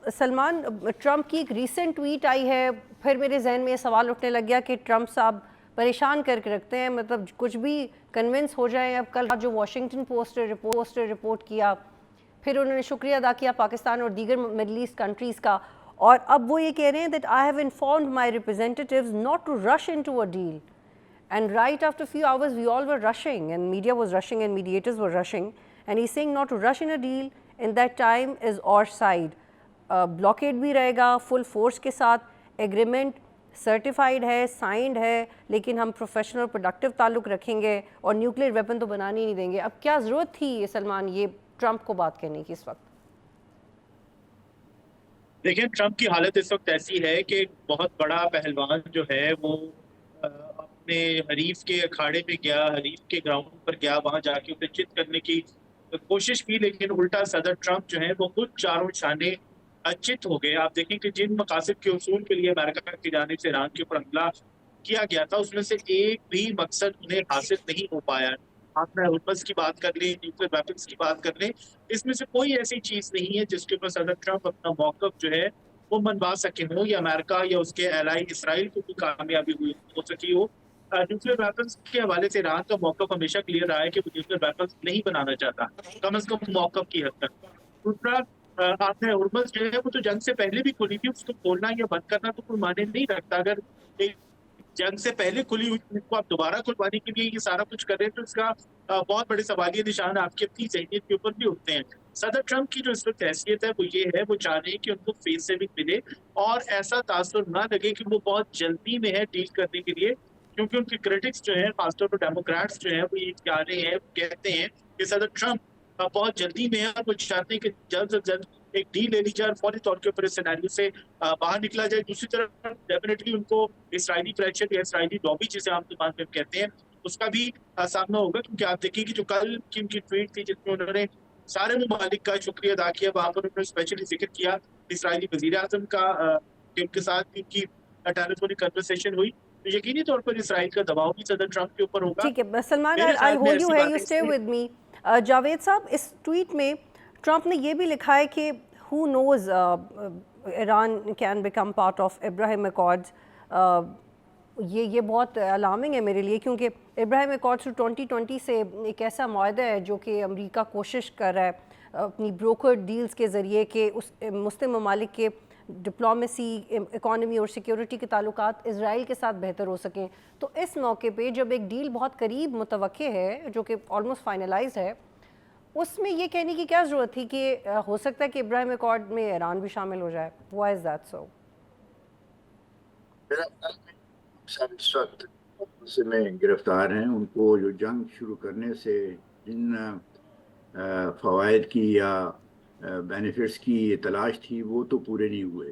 Salman, Trump की एक recent tweet I है, फिर मेरे जहन में ये सवाल उठने लग गया कि ट्रंप साहब परेशान करके रखते हैं, मतलब कुछ भी कन्विंस हो जाए। अब कल जो वॉशिंगटन पोस्ट रिपोर्ट किया, फिर उन्होंने शुक्रिया अदा किया पाकिस्तान और दीगर मिडल ईस्ट कंट्रीज़ का, और अब वो ये कह रहे हैं that I have informed my representatives not to rush into a deal, and right after a few hours we all were rushing and media was rushing and mediators were rushing, and he's saying not to rush in a deal, in that time is our side, blockade भी रहेगा full force के साथ, agreement certified है, signed है, लेकिन हम professional और productive ताल्लुक रखेंगे और न्यूक्लियर वेपन तो बनाने ही नहीं देंगे। अब क्या ज़रूरत थी ये सलमान ये ट्रंप को बात करने की इस वक्त? देखिए, ट्रंप की हालत इस वक्त ऐसी है कि बहुत बड़ा पहलवान जो है वो अपने हरीफ के अखाड़े में गया, हरीफ के ग्राउंड पर गया, वहां जाके उसे चित करने की कोशिश की, लेकिन उल्टा सदर ट्रंप जो है वो खुद चारों निशाने चित हो गए। आप देखें कि जिन मकासद के उसूल के लिए अमेरिका की जानिब से ईरान के ऊपर हमला किया गया था, उसमें से एक भी मकसद उन्हें हासिल नहीं हो पाया। आपने हुर्मस की बात कर ली, न्यूक्लियर वेपन्स की बात कर लें, इसमें से कोई ऐसी चीज नहीं है जिसके ऊपर सदर ट्रंप अपना मौकफ जो है वो मनवा सके हो, या अमेरिका या उसके एलाई इसराइल को भी कामयाबी हुई हो सकी हो। न्यूक्लियर वेपन्स के हवाले से ईरान का मौकफ हमेशा क्लियर रहा है कि वो न्यूक्लियर वेपन्स नहीं बनाना चाहता, कम अज कम मौकफ की हद तक। दूसरा, आपने हुर्मस जो है वो तो जंग से पहले भी खुली थी, उसको खोलना या बंद करना तो कोई माने नहीं रखता। अगर एक जंग से पहले खुली हुई को आप दोबारा खुलवाने के लिए ये सारा कुछ कर रहे हैं, तो इसका बहुत बड़े सवालिया निशान आपकी अपनी जहनीत के ऊपर भी उठते हैं। सदर ट्रंप की जो इस वक्त हैसियत है वो ये है, वो चाह रहे हैं कि उनको फेस सेविंग मिले और ऐसा तासुर ना लगे कि वो बहुत जल्दी में है डील करने के लिए, क्योंकि उनके क्रिटिक्स जो है, खासतौर पर डेमोक्रेट्स जो है, वो ये चाह रहे हैं, कहते हैं कि सदर ट्रंप बहुत जल्दी में है और वो चाहते हैं कि जल्द से जल्द एक डील ले ली जाए और फौरी तौर के ऊपर इस सिनेरियो से बाहर निकला जाए। दूसरी तरफ डेफिनेटली उनको इसराइली प्रेशर या इसराइली लॉबी जिसे आम जुबान में कहते हैं, उसका भी सामना होगा, क्योंकि आप देखिए कि जो कल की उनकी ट्वीट थी जिसमें उन्होंने सारे ममालिक का शुक्रिया अदा किया, वहां पर उन्होंने स्पेशली जिक्र किया इसराइली वजीर आजम का, कि उनके साथ भी उनकी टेलीफोनिक कन्वर्सेशन हुई, तो यकीनी तौर पर इसराइल का दबाव भी सदर ट्रंप के ऊपर होगा। ठीक है सलमान, मेरे आई ख्याल में होल्ड यू ऐसी है, यू बातें स्टे विद मी। जावेद साहब, इस ट्वीट में ट्रंप ने ये भी लिखा है कि who knows Iran can become part of Ibrahim accords. ये बहुत अलार्मिंग है मेरे लिए, क्योंकि इब्राहिम अकॉर्ड्स 2020 से एक ऐसा मुआहदा है जो कि अमेरिका कोशिश कर रहा है अपनी ब्रोकर डील्स के ज़रिए कि उस मुस्लिम ममालिक के डिप्लोमेसी, इकॉनमी और सिक्योरिटी के ताल्लुकात इज़राइल के साथ बेहतर हो सकें। तो इस मौके पे जब एक डील बहुत करीब मुतवक्के है, जो कि ऑलमोस्ट फाइनलाइज है, उसमें ये कहने की क्या ज़रूरत थी कि हो सकता है कि इब्राहिम अकॉर्ड में ईरान भी शामिल हो जाए? Why is that so? इस वक्त में गिरफ्तार हैं, उनको जो जंग शुरू करने से जिन फवायद की या बेनिफिट्स की तलाश थी वो तो पूरे नहीं हुए।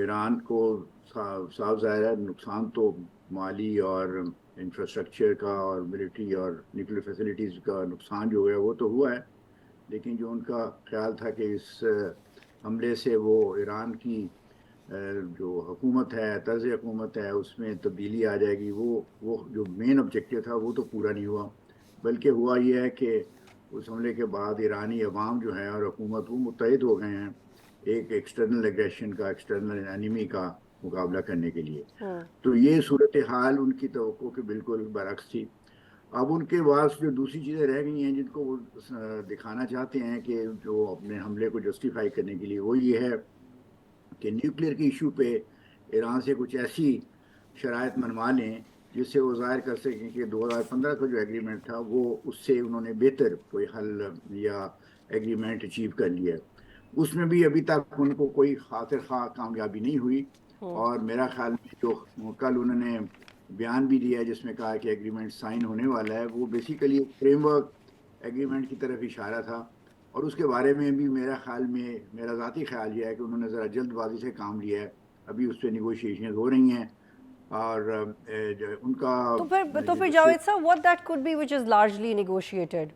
ईरान को साफ ज़ाहिर है नुकसान तो माली और इंफ्रास्ट्रक्चर का और मिलिट्री और न्यूक्लियर फैसिलिटीज़ का नुकसान जो है वो तो हुआ है, लेकिन जो उनका ख्याल था कि इस हमले से वो ईरान की जो हुकूमत है, तर्ज हुकूमत है, उसमें तब्दीली आ जाएगी, वो जो मेन ऑब्जेक्टिव था वो तो पूरा नहीं हुआ। बल्कि हुआ ये है कि उस हमले के बाद ईरानी अवाम जो है और हुकूमत वो मुत्तहिद हो गए हैं एक एक्सटर्नल एग्रेशन का, एक्सटर्नल एनिमी का मुकाबला करने के लिए। तो ये सूरत हाल उनकी तवक्को के बिल्कुल बरक्स थी। अब उनके पास जो दूसरी चीज़ें रह गई हैं जिनको वो दिखाना चाहते हैं कि जो अपने हमले को जस्टिफाई करने के लिए, वो ये है कि न्यूक्लियर के इशू पे ईरान से कुछ ऐसी शराइत मनवा लें जिससे वो जाहिर कर सकें कि 2015 का जो एग्रीमेंट था वो उससे उन्होंने बेहतर कोई हल या एग्रीमेंट अचीव कर लिया। उसमें भी अभी तक उनको कोई खातिर खा कामयाबी नहीं हुई, और मेरा ख्याल में जो कल उन्होंने बयान भी दिया है जिसमें कहा कि एग्रीमेंट साइन होने वाला है, वो बेसिकली एक फ्रेमवर्क एग्रीमेंट की तरफ इशारा था, और उसके बारे में भी मेरा ख्याल में, मेरा ज़ाती ख्याल ये है कि उन्होंने ज़रा जल्दबाजी से काम लिया है। अभी उस पर निगोशिएशन हो रही हैं और उनका तो फिर जावेद साहब, what that could be which is largely negotiated?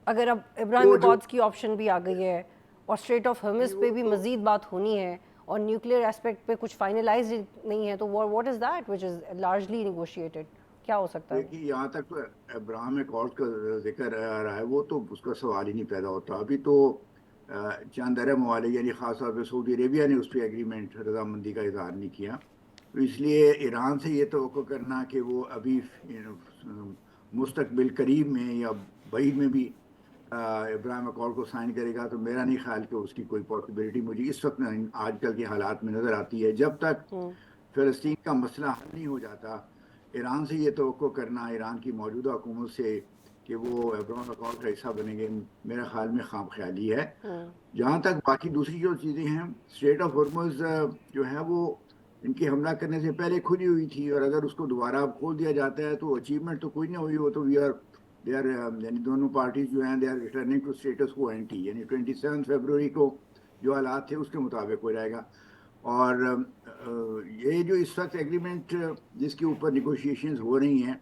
अगर अब इब्राहिम अकॉर्ड्स की ऑप्शन भी आ गई है और स्ट्रेट ऑफ हॉर्मुज़ पे भी मज़ीद बात होनी है और न्यूक्लियर एस्पेक्ट पे कुछ फाइनलाइज नहीं है, तो what is that which is largely negotiated? क्या हो सकता है? देखिए, यहाँ तक तो अब्राहम अकॉर्ड का जिक्र आ रहा है, वो तो उसका सवाल ही नहीं पैदा होता। अभी तो चंद अरब ममालिक यानी ख़ास तौर पर सऊदी अरेबिया ने उस पर एग्रीमेंट रजामंदी का इजहार नहीं किया। तो इसलिए ईरान से ये तवक्को करना कि वो अभी मुस्तकबिल करीब में या बईद में भी इब्राहिम अकॉर्ड को साइन करेगा, तो मेरा नहीं ख्याल कि उसकी कोई पॉसिबिलिटी मुझे इस वक्त आजकल के हालात में नज़र आती है। जब तक फ़लस्तीन का मसला हल नहीं हो जाता, ईरान से ये तवक्को करना, ईरान की मौजूदा हुकूमत से कि वो इब्राहिम अकॉर्ड का हिस्सा बनेंगे, मेरे ख्याल में खाम ख्याली है। जहाँ तक बाकी दूसरी जो चीज़ें हैं, स्ट्रेट ऑफ हॉर्मुज़ जो है वो इनके हमला करने से पहले खुली हुई थी, और अगर उसको दोबारा खोल दिया जाता है तो अचीवमेंट तो कोई नहीं हुई हो, तो दे आर यानी दोनों पार्टीज जो हैं they are returning to status quo ante, यानी 27 फरवरी को जो हालात थे उसके मुताबिक हो जाएगा। और ये जो इस वक्त एग्रीमेंट जिसके ऊपर निगोशिएशंस हो रही हैं,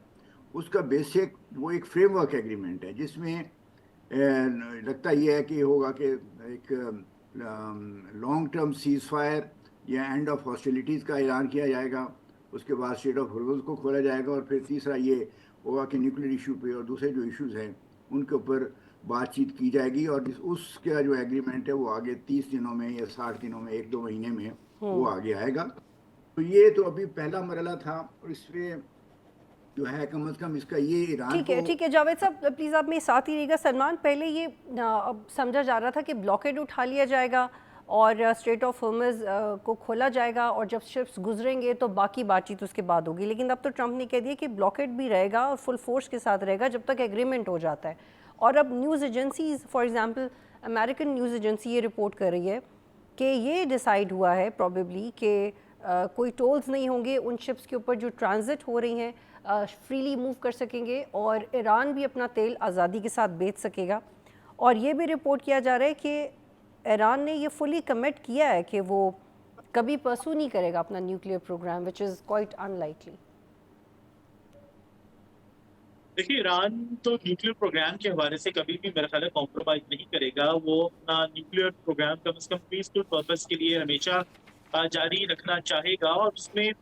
उसका बेसिक वो एक फ्रेमवर्क एग्रीमेंट है, जिसमें लगता यह है कि होगा कि एक लॉन्ग टर्म सीज फायर या एंड ऑफ हॉस्टिलिटीज़ का ऐलान किया जाएगा, उसके बाद स्टेट ऑफ हॉर्मुज़ को खोला जाएगा, और फिर तीसरा ये होगा कि न्यूक्लियर इशू पे और दूसरे जो इश्यूज़ हैं उनके ऊपर बातचीत की जाएगी, और उसका जो एग्रीमेंट है वो आगे 30 दिनों में या 60 दिनों में, 1-2 महीने में वो आगे आएगा। तो ये तो अभी पहला मरला था, और इसमें जो है कम अज़ कम इसका ये ईरान को। ठीक है जावेद साहब, प्लीज़ आप मेरे साथ ही रहिएगा। सलमान, पहले ये अब समझा जा रहा था कि ब्लॉकेड उठा लिया जाएगा और स्ट्रेट ऑफ हॉर्मुज़ को खोला जाएगा, और जब शिप्स गुजरेंगे तो बाकी बातचीत उसके बाद होगी। लेकिन अब तो ट्रंप ने कह दिया कि ब्लॉकेड भी रहेगा और फुल फोर्स के साथ रहेगा जब तक एग्रीमेंट हो जाता है। और अब news agencies, for example American news agency ये रिपोर्ट कर रही है कि ये डिसाइड हुआ है प्रॉबेबली कि कोई टोल्स नहीं होंगे उन शिप्स के ऊपर जो ट्रांजिट हो रही हैं, फ्रीली मूव कर सकेंगे, और ईरान भी अपना तेल आज़ादी के साथ बेच सकेगा। और ये भी रिपोर्ट किया जा रहा है कि ईरान ने ये फुली कमिट किया है कि वो कभी परसू नहीं करेगा अपना nuclear programme, which is quite unlikely. देखिए, ईरान तो न्यूक्लियर प्रोग्राम के हवाले से कभी भी मेरा ख्याल है कॉम्प्रोमाइज नहीं करेगा। वो अपना न्यूक्लियर प्रोग्राम कम से कम पीसफुल पर्पस के लिए हमेशा जारी रखना चाहेगा, और उसमें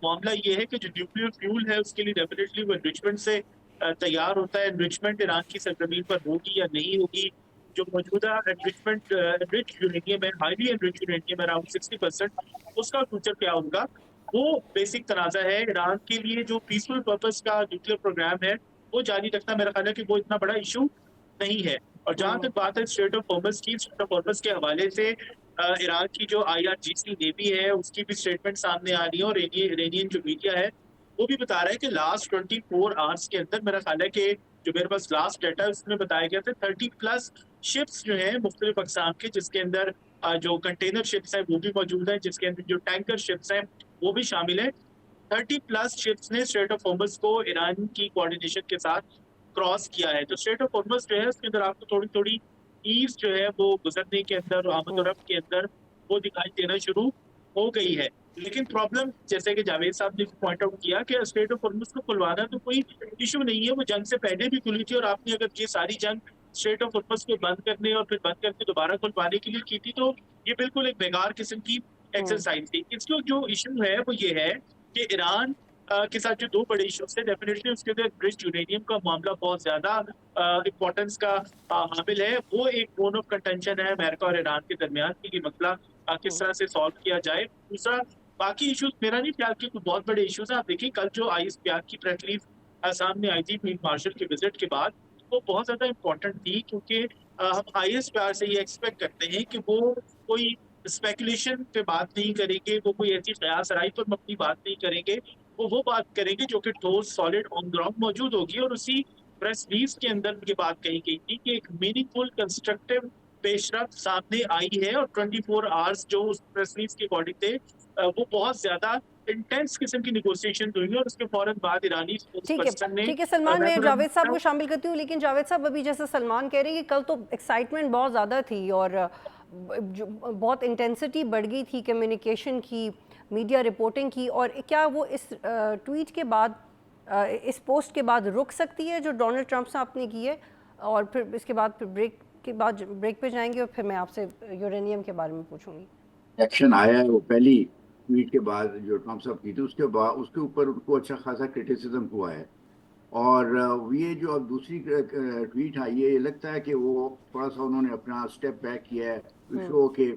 मामला ये है कि जो न्यूक्लियर फ्यूल है उसके लिए डेफिनेटली वो एनरिचमेंट से तैयार होता है। एनरिचमेंट ईरान की सरजमीन पर होगी या नहीं होगी, जो मौजूदा एनरिचमेंट एनरिच यूरेनियम है, हाईली एनरिच यूरेनियम अराउंड 60%, उसका फ्यूचर क्या होगा, वो बेसिक तनाज़ा है। ईरान के लिए जो पीसफुल पर्पस का न्यूक्लियर प्रोग्राम है वो जारी रखना मेरा ख्याल है कि वो इतना बड़ा इशू नहीं है। और जहाँ तक बात है स्ट्रेट ऑफ हॉर्मुज़ की, स्ट्रेट ऑफ हॉर्मुज़ के हवाले से ईरान की जो IRGC नेवी है उसकी भी स्टेटमेंट सामने आ रही है, और इरानियन जो मीडिया है वो भी बता रहा है कि लास्ट 24 आवर्स के अंदर मेरा ख्याल है कि जो मेरे पास लास्ट डाटा है उसमें बताया गया था 30+ शिप्स जो है मुख्तलिफ अकसाम के, जिसके अंदर जो कंटेनर शिप्स हैं वो भी मौजूद हैं, जिसके अंदर जो टैंकर शिप्स हैं वो भी शामिल है। 30+ शिप्स ने स्ट्रेट ऑफ हॉर्मुज़ को ईरान की कोऑर्डिनेशन के साथ क्रॉस किया है। तो स्ट्रेट ऑफ हॉर्मुज़ जो है उसके अंदर आपको थोड़ी थोड़ी ईज जो है वो गुजरने के अंदर, आमद और रफ्त के अंदर वो दिखाई देना शुरू हो गई है। लेकिन प्रॉब्लम, जैसे कि जावेद साहब ने पॉइंट आउट किया, कि स्ट्रेट ऑफ हॉर्मुज़ को खुलवाना तो कोई इशू नहीं है, वो जंग से पहले भी खुली थी, और आपने अगर ये सारी जंग स्ट्रेट ऑफ हॉर्मुज़ को बंद करने और फिर बंद करके दोबारा खुलवाने के लिए की थी, तो ये बिल्कुल एक बेकार किस्म की एक्सरसाइज थी। इसको जो इशू है वो ये है कि ईरान के साथ जो दो बड़े इशूज थे, डेफिनेटली उसके अंदर ब्रिज यूरेनियम का मामला बहुत ज्यादा इम्पोर्टेंस का हामिल है। वो एक बोन ऑफ कंटेंशन है अमेरिका और ईरान के दरमियान कि ये मसला किस तरह से सॉल्व किया जाए। दूसरा, बाकी इशूज मेरा नहीं ख्याल कि कोई बहुत बड़े इशूज हैं। आप देखिए कल जो IS प्याग की प्रेस रिलीज सामने आई थी फील्ड मार्शल के विजिट के बाद, वो बहुत ज्यादा इम्पोर्टेंट थी, क्योंकि हम IS प्याग से ये एक्सपेक्ट करते हैं कि वो कोई स्पेकुलेशन पे बात नहीं करेंगे, वो कोई ऐसी ख्याल सराई पर अपनी बात नहीं करेंगे, वो बात करेंगे जो कि ठोस सॉलिड ऑन ग्राउंड मौजूद होगी। और उसी प्रेस रिलीज के अंदर ये बात कही गई थी कि एक मीनिंगफुल कंस्ट्रक्टिव पेशरफ्त सामने आई है, और 24 आवर्स जो उस प्रेस रिलीज के अकॉर्डिंग थे वो बहुत ज्यादा इंटेंस किस्म की निगोशिएशन हुई, और उसके फौरन बाद ईरानी स्पोक्सपर्सन ने। ठीक है सलमान, मैं जावेद साहब को शामिल करती हूँ। लेकिन जावेद साहब, अभी जैसे सलमान कह रहे हैं कि कल तो एक्साइटमेंट बहुत ज़्यादा थी और बहुत इंटेंसिटी बढ़ गई थी कम्युनिकेशन की, मीडिया रिपोर्टिंग की, और क्या वो इस ट्वीट के बाद, इस पोस्ट के बाद रुक सकती है जो डोनाल्ड ट्रंप से आपने की है? और फिर इसके बाद फिर ब्रेक पे जाएंगे, और फिर मैं आपसे यूरेनियम के बारे में पूछूंगी। एक्शन आया है वो पहली ट्वीट के बाद जो ट्रंप साहब की थी, उसके बाद उसके ऊपर उनको अच्छा खासा क्रिटिसिज्म हुआ है। और ये जो अब दूसरी ट्वीट आई है, ये लगता है कि वो थोड़ा सा उन्होंने अपना स्टेप बैक किया है टू शो कि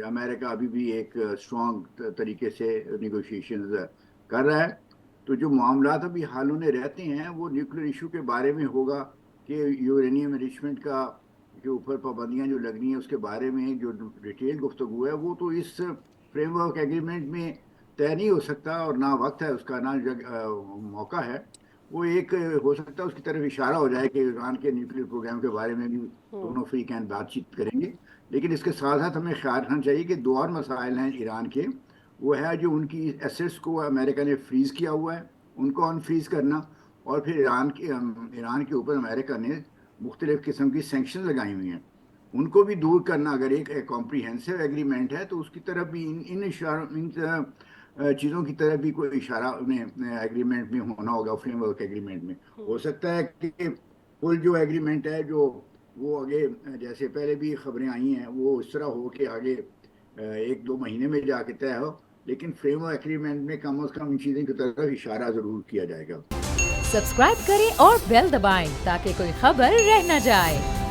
अमेरिका अभी भी एक स्ट्रॉन्ग तरीके से निगोशिएशंस कर रहा है। तो जो मामलात अभी हाल में रहते हैं वो न्यूक्लियर इशू के बारे में होगा कि यूरेनियम एनरिचमेंट का के ऊपर पाबंदियां जो लगनी है उसके बारे में जो डिटेल गुफ्तगू है वो तो इस फ्रेमवर्क एग्रीमेंट में तय नहीं हो सकता, और ना वक्त है उसका, ना मौका है। वो एक हो सकता है उसकी तरफ इशारा हो जाए कि ईरान के न्यूक्लियर प्रोग्राम के बारे में भी दोनों फ्री कैन बातचीत करेंगे। लेकिन इसके साथ साथ हमें ख्याल रखना चाहिए कि दो और मसाइल हैं ईरान के। वो है जो उनकी एसेट्स को अमेरिका ने फ्रीज किया हुआ है, उनको अनफ्रीज करना, और फिर ईरान के ऊपर अमेरिका ने मुख्तलिफ किस्म की सेंक्शन लगाई हुई हैं, उनको भी दूर करना। अगर एक कॉम्प्रिहेंसिव एग्रीमेंट है तो उसकी तरफ भी इन चीज़ों की तरफ भी कोई इशारा उन्हें एग्रीमेंट में होना होगा, फ्रेमवर्क एग्रीमेंट में। हो सकता है कि फुल जो एग्रीमेंट है जो वो आगे, जैसे पहले भी खबरें आई हैं, वो इस तरह हो कि आगे 1-2 महीने में जाके तय हो, लेकिन फ्रेमवर्क एग्रीमेंट में कम से कम इन चीज़ों की तरफ इशारा ज़रूर किया जाएगा। सब्सक्राइब करें और बेल दबाएं ताकि कोई खबर रह न जाए।